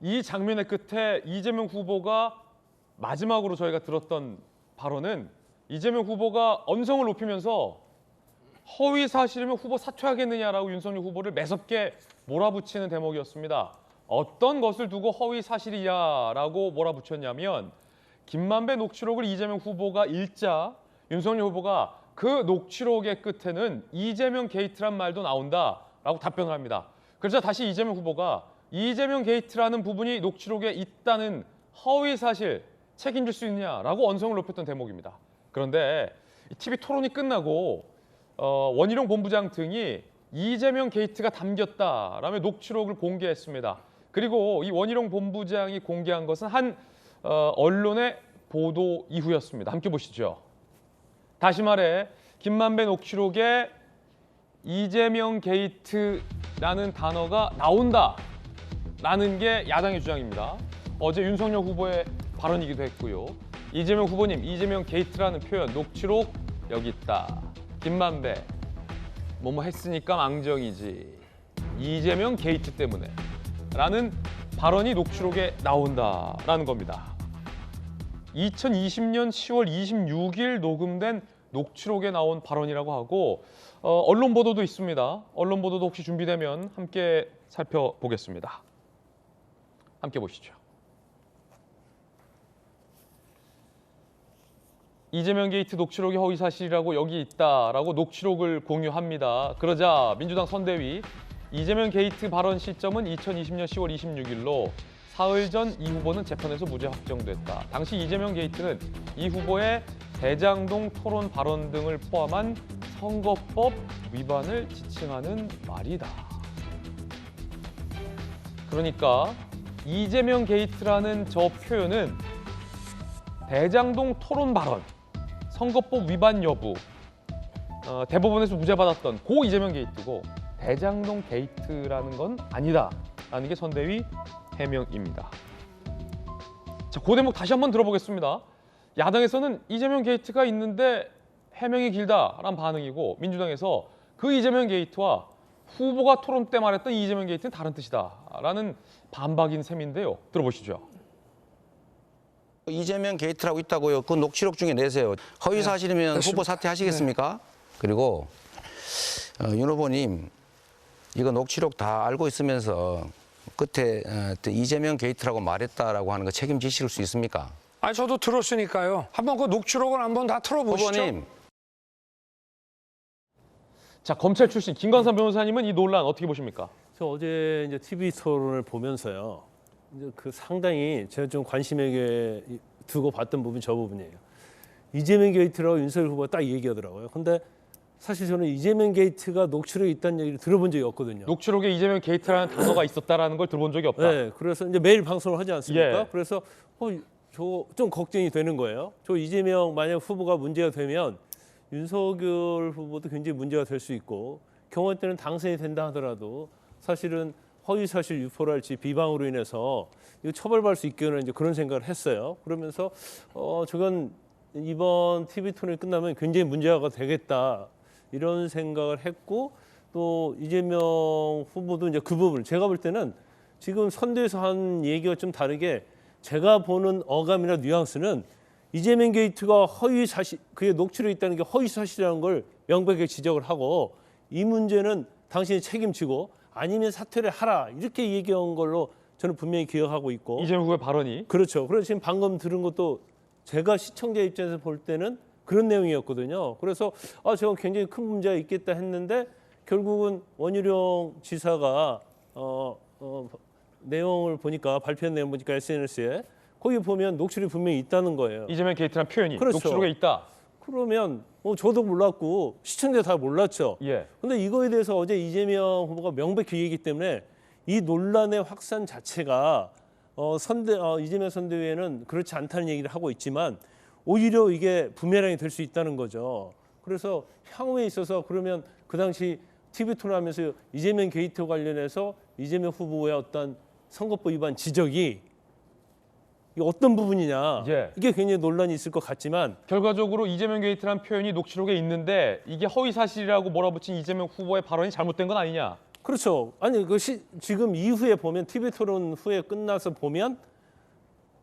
이 장면의 끝에 이재명 후보가 마지막으로 저희가 들었던 발언은 이재명 후보가 언성을 높이면서 허위 사실이면 후보 사퇴하겠느냐라고 윤석열 후보를 매섭게 몰아붙이는 대목이었습니다. 어떤 것을 두고 허위 사실이야라고 몰아붙였냐면 김만배 녹취록을 이재명 후보가 읽자 윤석열 후보가 그 녹취록의 끝에는 이재명 게이트란 말도 나온다라고 답변을 합니다. 그래서 다시 이재명 후보가 이재명 게이트라는 부분이 녹취록에 있다는 허위 사실 책임질 수 있냐라고 언성을 높였던 대목입니다. 그런데 TV 토론이 끝나고 원희룡 본부장 등이 이재명 게이트가 담겼다라며 녹취록을 공개했습니다. 그리고 이 원희룡 본부장이 공개한 것은 한 언론의 보도 이후였습니다. 함께 보시죠. 다시 말해 김만배 녹취록에 이재명 게이트라는 단어가 나온다라는 게 야당의 주장입니다. 어제 윤석열 후보의 발언이기도 했고요. 이재명 후보님, 이재명 게이트라는 표현, 녹취록 여기 있다. 김만배, 뭐뭐 했으니까 망정이지. 이재명 게이트 때문에. 라는 발언이 녹취록에 나온다라는 겁니다. 2020년 10월 26일 녹음된 녹취록에 나온 발언이라고 하고 언론 보도도 있습니다. 언론 보도도 혹시 준비되면 함께 살펴보겠습니다. 함께 보시죠. 이재명 게이트 녹취록이 허위 사실이라고 여기 있다라고 녹취록을 공유합니다. 그러자 민주당 선대위 이재명 게이트 발언 시점은 2020년 10월 26일로 사흘 전 이 후보는 재판에서 무죄 확정됐다. 당시 이재명 게이트는 이 후보의 대장동 토론 발언 등을 포함한 선거법 위반을 지칭하는 말이다. 그러니까 이재명 게이트라는 저 표현은 대장동 토론 발언, 선거법 위반 여부, 대법원에서 무죄받았던 고 이재명 게이트고 대장동 게이트라는 건 아니다라는 게 선대위 해명입니다. 자, 그 대목 다시 한번 들어보겠습니다. 야당에서는 이재명 게이트가 있는데 해명이 길다라는 반응이고 민주당에서 그 이재명 게이트와 후보가 토론 때 말했던 이재명 게이트는 다른 뜻이다라는 반박인 셈인데요. 들어보시죠. 이재명 게이트라고 있다고요. 그 녹취록 중에 내세요. 허위 사실이면 후보 사퇴하시겠습니까? 그리고 윤 후보님 이거 녹취록 다 알고 있으면서 끝에 이재명 게이트라고 말했다라고 하는 거 책임지실 수 있습니까? 아니 저도 들었으니까요. 한번 그 녹취록을 한번 다 틀어보시죠. 후보님. 자, 검찰 출신 김광삼 변호사님은 이 논란 어떻게 보십니까? 저 어제 이제 TV 토론을 보면서요. 이제 그 상당히 제가 좀 관심에게 두고 봤던 부분이 저 부분이에요. 이재명 게이트라고 윤석열 후보가 딱 얘기하더라고요. 근데 사실 저는 이재명 게이트가 녹취록에 있다는 얘기를 들어본 적이 없거든요. 녹취록에 이재명 게이트라는 단어가 있었다라는 걸 들어본 적이 없다. 네, 그래서 이제 매일 방송을 하지 않습니까? 예. 그래서 저 좀 걱정이 되는 거예요. 저 이재명 만약 후보가 문제가 되면 윤석열 후보도 굉장히 문제가 될 수 있고 경원 때는 당선이 된다 하더라도 사실은 허위 사실 유포랄지 비방으로 인해서 이거 처벌받을 수 있겠구나 이제 그런 생각을 했어요. 그러면서 저건 이번 TV 토론이 끝나면 굉장히 문제가 되겠다 이런 생각을 했고 또 이재명 후보도 이제 그 부분 제가 볼 때는 지금 선대에서 한 얘기가 좀 다르게 제가 보는 어감이나 뉘앙스는 이재명 게이트가 허위 사실 그게 녹취록에 있다는 게 허위 사실이라는 걸 명백하게 지적을 하고 이 문제는 당신이 책임지고 아니면 사퇴를 하라 이렇게 얘기한 걸로 저는 분명히 기억하고 있고 이재명 후보의 발언이 그렇죠. 그래서 지금 방금 들은 것도 제가 시청자 입장에서 볼 때는 그런 내용이었거든요. 그래서 저건 굉장히 큰 문제가 있겠다 했는데 결국은 원희룡 지사가 내용을 보니까 발표한 내용 보니까 SNS에 거기 보면 녹취록이 분명히 있다는 거예요. 이재명 게이트라는 표현이 그렇죠. 녹취록에 있다. 그러면 저도 몰랐고 시청자 다 몰랐죠. 예. 근데 이거에 대해서 어제 이재명 후보가 명백히 얘기했기 때문에 이 논란의 확산 자체가 이재명 선대위에는 그렇지 않다는 얘기를 하고 있지만 오히려 이게 부메랑이 될 수 있다는 거죠. 그래서 향후에 있어서 그러면 그 당시 TV 토론하면서 이재명 게이트 관련해서 이재명 후보의 어떤 선거법 위반 지적이 이게 어떤 부분이냐 예. 이게 굉장히 논란이 있을 것 같지만 결과적으로 이재명 게이트라는 표현이 녹취록에 있는데 이게 허위 사실이라고 몰아붙인 이재명 후보의 발언이 잘못된 건 아니냐? 그렇죠. 아니 지금 이후에 보면 TV 토론 후에 끝나서 보면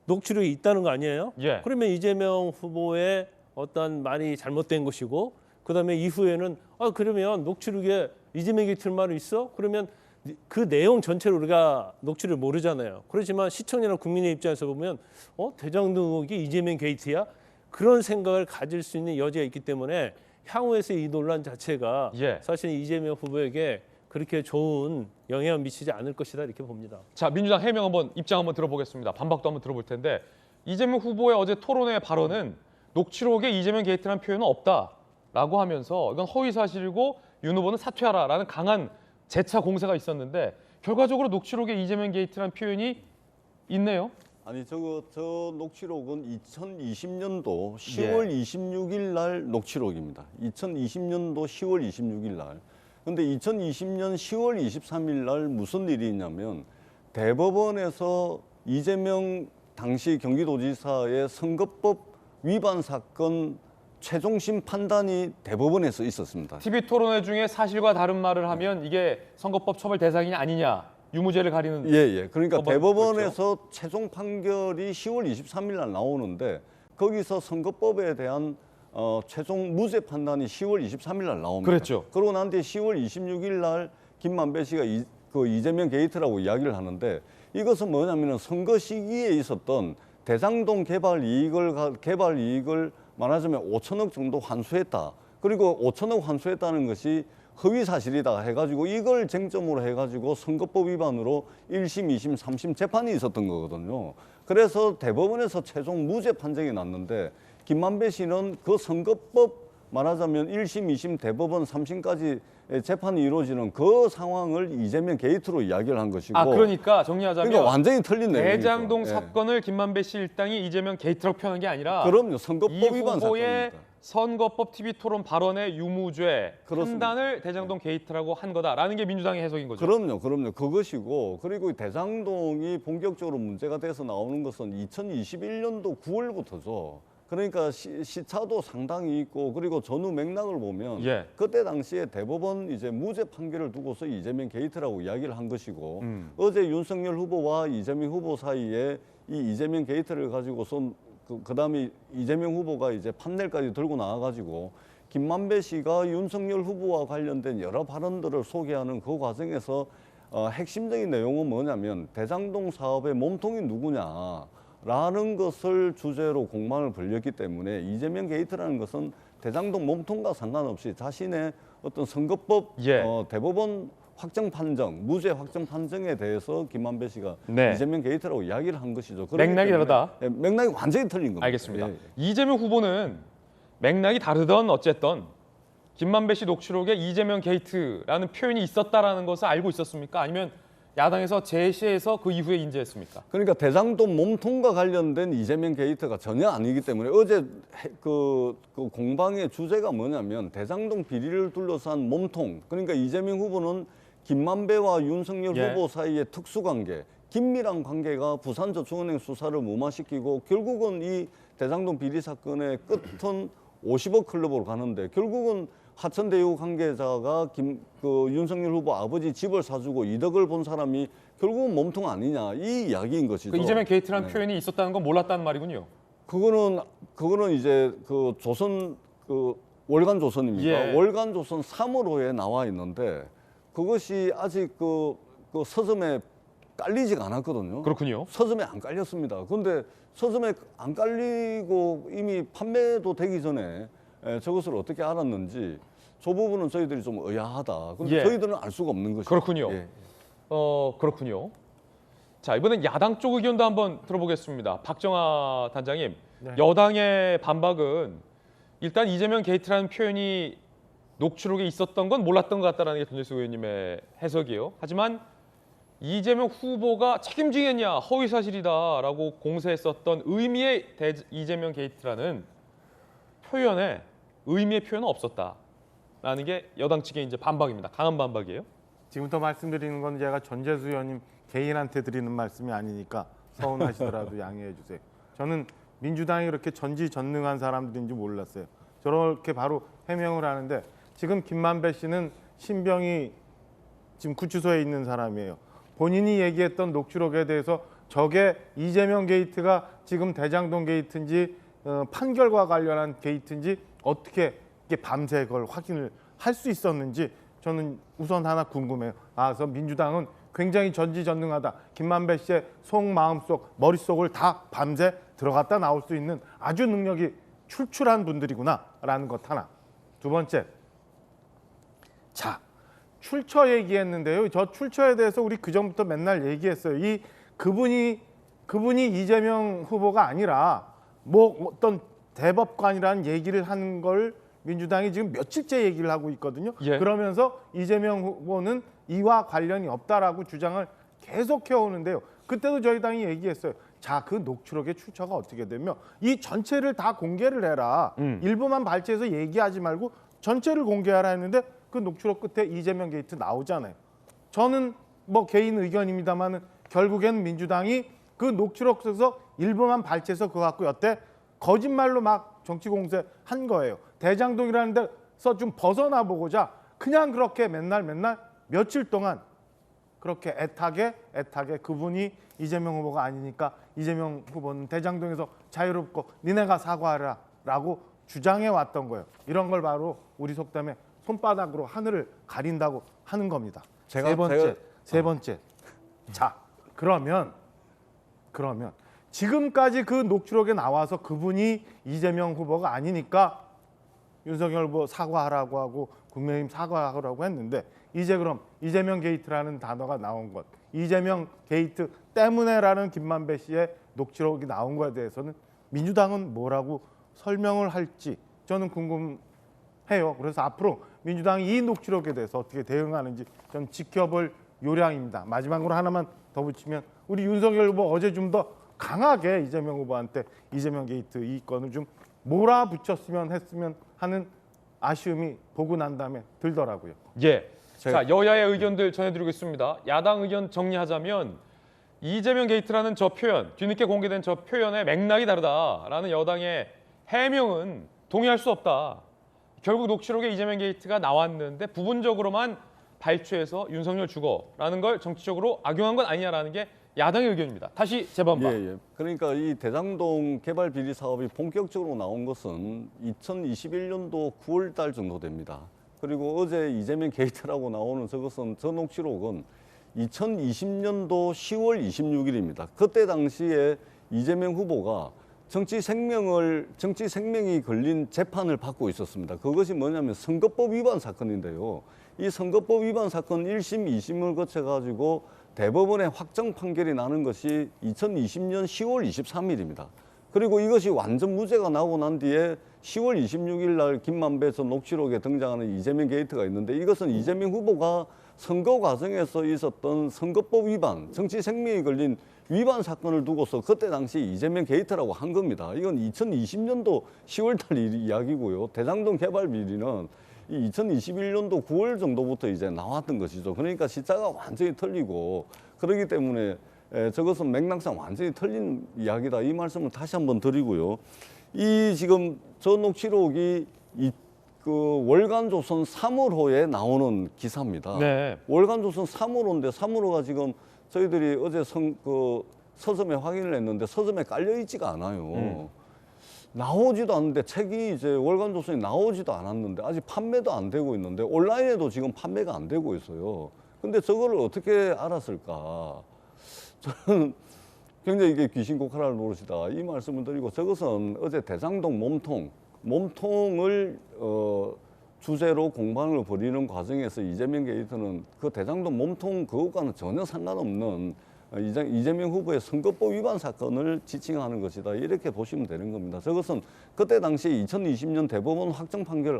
녹취록이 있다는 거 아니에요? 예. 그러면 이재명 후보의 어떤 말이 잘못된 것이고 그다음에 이후에는 그러면 녹취록에 이재명 게이트 말이 있어? 그러면 그 내용 전체를 우리가 녹취를 모르잖아요. 그렇지만 시청자나 국민의 입장에서 보면 대장동 의혹이 이재명 게이트야? 그런 생각을 가질 수 있는 여지가 있기 때문에 향후에서 이 논란 자체가 예. 사실 이재명 후보에게 그렇게 좋은 영향을 미치지 않을 것이다 이렇게 봅니다. 자, 민주당 해명 입장 한번 들어보겠습니다. 반박도 한번 들어볼 텐데 이재명 후보의 어제 토론회 발언은 녹취록에 이재명 게이트라는 표현은 없다라고 하면서 이건 허위 사실이고 윤 후보는 사퇴하라라는 강한 재차 공세가 있었는데 결과적으로 녹취록에 이재명 게이트라는 표현이 있네요. 아니 저 녹취록은 2020년도 10월 26일 날 녹취록입니다. 2020년도 10월 26일 날. 근데 2020년 10월 23일 날 무슨 일이 있냐면 대법원에서 이재명 당시 경기도지사의 선거법 위반 사건 최종심 판단이 대법원에서 있었습니다. TV 토론회 중에 사실과 다른 말을 하면 이게 선거법 처벌 대상이냐 아니냐 유무죄를 가리는 예. 그러니까 법원, 대법원에서 최종 판결이 10월 23일 날 나오는데 거기서 선거법에 대한 최종 무죄 판단이 10월 23일 날 나옵니다. 그랬죠. 그러고 난 뒤에 10월 26일 날 김만배 씨가 그 이재명 게이트라고 이야기를 하는데 이것은 뭐냐면은 선거 시기에 있었던 대장동 개발 이익을 말하자면 5천억 정도 환수했다. 그리고 5천억 환수했다는 것이 허위 사실이다 해가지고 이걸 쟁점으로 해가지고 선거법 위반으로 1심, 2심, 3심 재판이 있었던 거거든요. 그래서 대법원에서 최종 무죄 판정이 났는데 김만배 씨는 그 선거법 말하자면 1심, 2심, 대법원 3심까지 재판이 이루어지는 그 상황을 이재명 게이트로 이야기를 한 것이고 그러니까 정리하자면 그러니까 완전히 틀린 내용이죠. 대장동 예. 사건을 김만배 씨 일당이 이재명 게이트라고 표현한 게 아니라 그럼요. 선거법 이 위반 후보의 사건입니다. 선거법 TV 토론 발언의 유무죄 그렇습니다. 판단을 대장동 게이트라고 한 거다라는 게 민주당의 해석인 거죠. 그럼요. 그것이고 그리고 대장동이 본격적으로 문제가 돼서 나오는 것은 2021년도 9월부터죠. 그러니까 시차도 상당히 있고 그리고 전후 맥락을 보면 예. 그때 당시에 대법원 이제 무죄 판결을 두고서 이재명 게이트라고 이야기를 한 것이고 어제 윤석열 후보와 이재명 후보 사이에 이 이재명 게이트를 가지고선 그다음에 이재명 후보가 이제 판넬까지 들고 나와가지고 김만배 씨가 윤석열 후보와 관련된 여러 발언들을 소개하는 그 과정에서 핵심적인 내용은 뭐냐면 대장동 사업의 몸통이 누구냐라는 것을 주제로 공방을 벌였기 때문에 이재명 게이트라는 것은 대장동 몸통과 상관없이 자신의 어떤 선거법 예. 대법원 확정 판정, 무죄 확정 판정에 대해서 김만배 씨가 네. 이재명 게이트라고 이야기를 한 것이죠. 그렇기 맥락이 때문에, 다르다. 예, 맥락이 완전히 틀린 겁니다. 알겠습니다. 예, 예. 이재명 후보는 맥락이 다르던 어쨌든 김만배 씨 녹취록에 이재명 게이트라는 표현이 있었다라는 것을 알고 있었습니까? 아니면 야당에서 제시해서 그 이후에 인지했습니까? 그러니까 대장동 몸통과 관련된 이재명 게이트가 전혀 아니기 때문에 어제 그 공방의 주제가 뭐냐면 대장동 비리를 둘러싼 몸통. 그러니까 이재명 후보는 김만배와 윤석열 예. 후보 사이의 특수관계, 긴밀한 관계가 부산저축은행 수사를 무마시키고 결국은 이 대장동 비리 사건의 끝은 50억 클럽으로 가는데 결국은 하천대유 관계자가 윤석열 후보 아버지 집을 사주고 이득을 본 사람이 결국은 몸통 아니냐 이 이야기인 것이죠. 그 이재명 게이트라는 네. 표현이 있었다는 건 몰랐다는 말이군요. 그거는 이제 그 조선 월간 조선입니까? 예. 월간 조선 3월호에 나와 있는데 그것이 아직 그 서점에 깔리지가 않았거든요. 그렇군요. 서점에 안 깔렸습니다. 그런데 서점에 안 깔리고 이미 판매도 되기 전에 저것을 어떻게 알았는지 저 부분은 저희들이 좀 의아하다. 근데 예. 저희들은 알 수가 없는 것이죠. 그렇군요. 예. 그렇군요. 자, 이번엔 야당 쪽 의견도 한번 들어보겠습니다. 박정아 단장님, 여당의 반박은 일단 이재명 게이트라는 표현이 녹취록에 있었던 건 몰랐던 것 같다는 게 전재수 의원님의 해석이에요. 하지만 이재명 후보가 책임지겠냐, 허위 사실이다라고 공세했었던 의미의 이재명 게이트라는 표현에 의미의 표현은 없었다라는 게 여당 측의 이제 반박입니다. 강한 반박이에요. 지금부터 말씀드리는 건 제가 전재수 의원님 개인한테 드리는 말씀이 아니니까 서운하시더라도 양해해 주세요. 저는 민주당이 그렇게 전지전능한 사람들인지 몰랐어요. 저렇게 바로 해명을 하는데 지금 김만배 씨는 신병이 지금 구치소에 있는 사람이에요. 본인이 얘기했던 녹취록에 대해서 저게 이재명 게이트가 지금 대장동 게이트인지 판결과 관련한 게이트인지 어떻게 이게 밤새 그걸 확인을 할 수 있었는지 저는 우선 하나 궁금해요. 그래서 민주당은 굉장히 전지전능하다. 김만배 씨의 속마음속 머릿속을 다 밤새 들어갔다 나올 수 있는 아주 능력이 출출한 분들이구나라는 것 하나. 두 번째, 자 출처 얘기했는데요. 저 출처에 대해서 우리 그 전부터 맨날 얘기했어요. 그분이 이재명 후보가 아니라 뭐 어떤 대법관이라는 얘기를 하는 걸 민주당이 지금 며칠째 얘기를 하고 있거든요. 예. 그러면서 이재명 후보는 이와 관련이 없다라고 주장을 계속해 오는데요. 그때도 저희 당이 얘기했어요. 자, 그 녹취록의 출처가 어떻게 되면 이 전체를 다 공개를 해라. 일부만 발췌해서 얘기하지 말고 전체를 공개하라 했는데 그 녹취록 끝에 이재명 게이트 나오잖아요. 저는 뭐 개인 의견입니다만 결국엔 민주당이 그 녹취록 속에서 일부만 발췌해서 그거 갖고 여태 거짓말로 막 정치 공세한 거예요. 대장동이라는 데서 좀 벗어나 보고자 그냥 그렇게 맨날 며칠 동안 그렇게 애타게 그분이 이재명 후보가 아니니까 이재명 후보는 대장동에서 자유롭고 니네가 사과하라라고 주장해 왔던 거예요. 이런 걸 바로 우리 속담에 손바닥으로 하늘을 가린다고 하는 겁니다. 세 번째. 자, 그러면 지금까지 그 녹취록에 나와서 그분이 이재명 후보가 아니니까 윤석열 후보 사과하라고 하고 국민의힘 사과하라고 했는데 이제 그럼 이재명 게이트라는 단어가 나온 것, 이재명 게이트 때문에라는 김만배 씨의 녹취록이 나온 거에 대해서는 민주당은 뭐라고 설명을 할지 저는 궁금해요. 그래서 앞으로 민주당이 이 녹취록에 대해서 어떻게 대응하는지 좀 지켜볼 요량입니다. 마지막으로 하나만 더 붙이면 우리 윤석열 후보 어제 좀 더 강하게 이재명 후보한테 이재명 게이트 이 건을 좀 몰아붙였으면 했으면 하는 아쉬움이 보고 난 다음에 들더라고요. 예. 자, 여야의 의견들 전해드리겠습니다. 야당 의견 정리하자면 이재명 게이트라는 저 표현, 뒤늦게 공개된 저 표현의 맥락이 다르다라는 여당의 해명은 동의할 수 없다. 결국 녹취록에 이재명 게이트가 나왔는데 부분적으로만 발췌해서 윤석열 죽어라는 걸 정치적으로 악용한 건 아니냐라는 게 야당의 의견입니다. 다시 재반박. 예. 그러니까 이 대장동 개발 비리 사업이 본격적으로 나온 것은 2021년도 9월 달 정도 됩니다. 그리고 어제 이재명 게이트라고 나오는 저 녹취록은 2020년도 10월 26일입니다. 그때 당시에 이재명 후보가 정치 생명이 걸린 재판을 받고 있었습니다. 그것이 뭐냐면 선거법 위반 사건인데요. 이 선거법 위반 사건 1심, 2심을 거쳐가지고 대법원의 확정 판결이 나는 것이 2020년 10월 23일입니다. 그리고 이것이 완전 무죄가 나고 난 뒤에 10월 26일 날 김만배 전 녹취록에 등장하는 이재명 게이트가 있는데 이것은 이재명 후보가 선거 과정에서 있었던 선거법 위반, 정치 생명이 걸린 위반 사건을 두고서 그때 당시 이재명 게이트라고 한 겁니다. 이건 2020년도 10월 달 이야기고요. 대장동 개발 비리는 이 2021년도 9월 정도부터 이제 나왔던 것이죠. 그러니까 시차가 완전히 틀리고 그렇기 때문에 저것은 맥락상 완전히 틀린 이야기다. 이 말씀을 다시 한번 드리고요. 이 지금 저 녹취록이 그 월간조선 3월호에 나오는 기사입니다. 네. 월간조선 3월호인데 3월호가 지금 저희들이 어제 서점에 확인을 했는데 서점에 깔려 있지가 않아요. 나오지도 않는데 책이 이제 월간조선이 나오지도 않았는데 아직 판매도 안 되고 있는데 온라인에도 지금 판매가 안 되고 있어요. 근데 저거를 어떻게 알았을까? 저는 굉장히 이게 귀신 고칼할 노릇이다 이 말씀을 드리고 저것은 어제 대장동 몸통을 주제로 공방을 벌이는 과정에서 이재명 게이트는 그 대장동 몸통 그것과는 전혀 상관없는 이재명 후보의 선거법 위반 사건을 지칭하는 것이다. 이렇게 보시면 되는 겁니다. 저것은 그때 당시 2020년 대법원 확정 판결을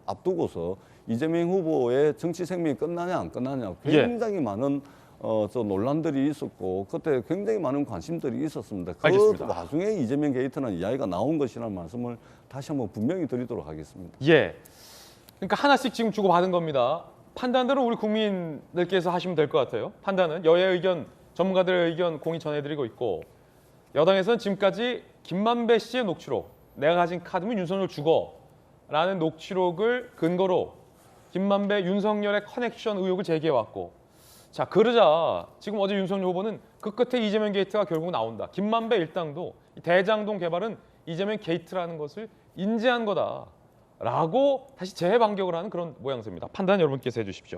앞두고서 이재명 후보의 정치 생명이 끝나냐 안 끝나냐 굉장히 많은 저 논란들이 있었고 그때 굉장히 많은 관심들이 있었습니다. 그 알겠습니다. 와중에 이재명 게이트라는 이야기가 나온 것이라는 말씀을 다시 한번 분명히 드리도록 하겠습니다. 예. 그러니까 하나씩 지금 주고받은 겁니다. 판단들은 우리 국민들께서 하시면 될 것 같아요. 판단은 여야의 의견, 전문가들의 의견 공히 전해드리고 있고 여당에서는 지금까지 김만배 씨의 녹취록, 내가 가진 카드면 윤석열 죽어라는 녹취록을 근거로 김만배, 윤석열의 커넥션 의혹을 제기해왔고, 자 그러자 지금 어제 윤석열 후보는 그 끝에 이재명 게이트가 결국 나온다. 김만배 일당도 이 대장동 개발은 이재명 게이트라는 것을 인지한 거다라고 다시 재반격을 하는 그런 모양새입니다. 판단 여러분께서 해주십시오.